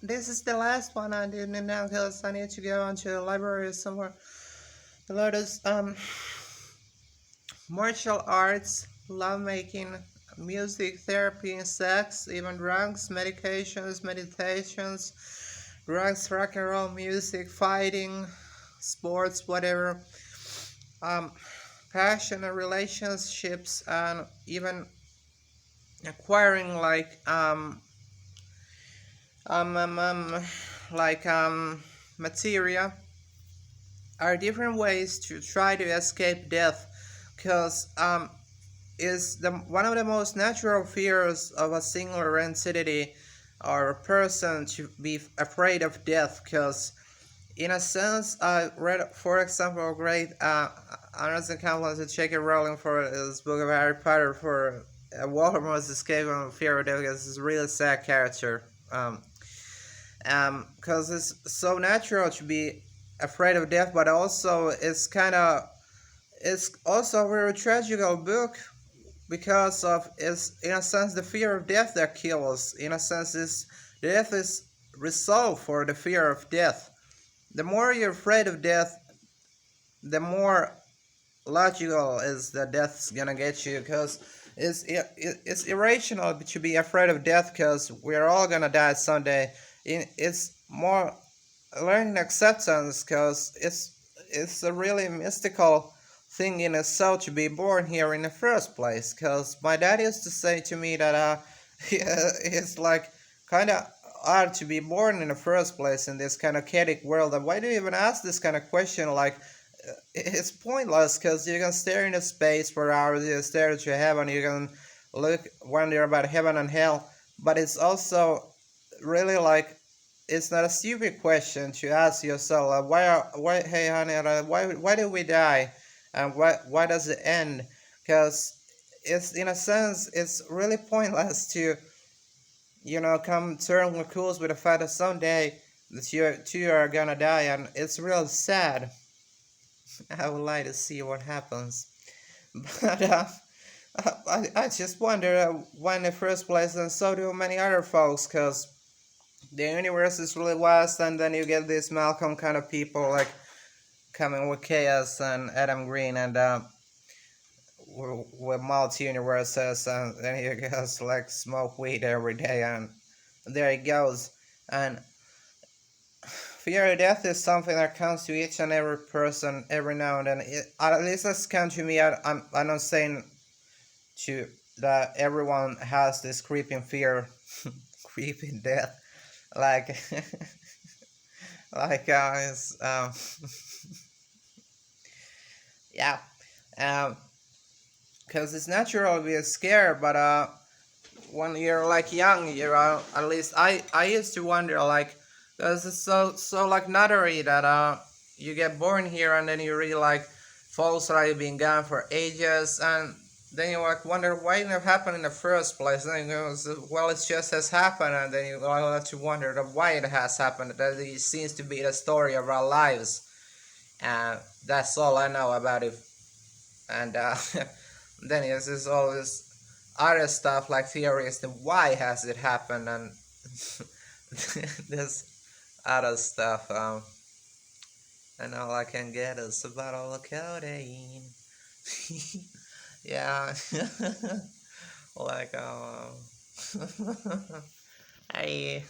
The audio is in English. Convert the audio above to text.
this is the last one I did now because I need to go on to the library somewhere. The latest martial arts, lovemaking, music, therapy, sex, even drugs, medications, meditations, drugs, rock and roll music, fighting, sports, whatever. Um, Passion and relationships, and even acquiring um, um, um like materia are different ways to try to escape death, because is the one of the most natural fears of a singular entity or a person to be afraid of death. Because in a sense, I read, for example, a great honors and compliments to J.K. Rowling for his book of Harry Potter, for Voldemort's escape from fear of death, because it's a really sad character. Because it's so natural to be afraid of death, but also it's also a very tragical book, because of is in a sense the fear of death that kills. In a sense, is death is resolved for the fear of death. The more you're afraid of death, the more logical is that death's gonna get you, because it's irrational to be afraid of death, because we're all gonna die someday. It's more learning acceptance, because it's a really mystical thing in itself to be born here in the first place. Because my dad used to say to me that it's like kind of odd to be born in the first place in this kind of chaotic world. And why do you even ask this kind of question? Like, it's pointless, because you can stare into space for hours, you stare at your heaven, you can wonder about heaven and hell. But it's also really like, it's not a stupid question to ask yourself, like, why, hey honey, why do we die, and why does it end? Because it's, in a sense, it's really pointless to come turn cool with the fact that someday that you two are gonna die, and it's real sad. I would like to see what happens. But I just wonder why in the first place, and so do many other folks, because the universe is really vast, and then you get these Malcolm kind of people like coming with Chaos and Adam Green, and with multi-universes, and then he goes like smoke weed every day, and there he goes. And fear of death is something that comes to each and every person every now and then. At least it's come to me. I'm not saying to that everyone has this creeping fear, creeping death, like like it's yeah, because it's natural to be scared, but when you're like young, you're at least I used to wonder, like, because it's so like nuttery that you get born here, and then you really like folks are been gone for ages, and then you like wonder why it never happened in the first place. And then you go, well, it just has happened, and then you all have to wonder why it has happened. That it seems to be the story of our lives, and that's all I know about it. And then yes, there's all this other stuff like theories, then why has it happened, and this other stuff. And all I can get is a bottle of codeine. Yeah, like hey.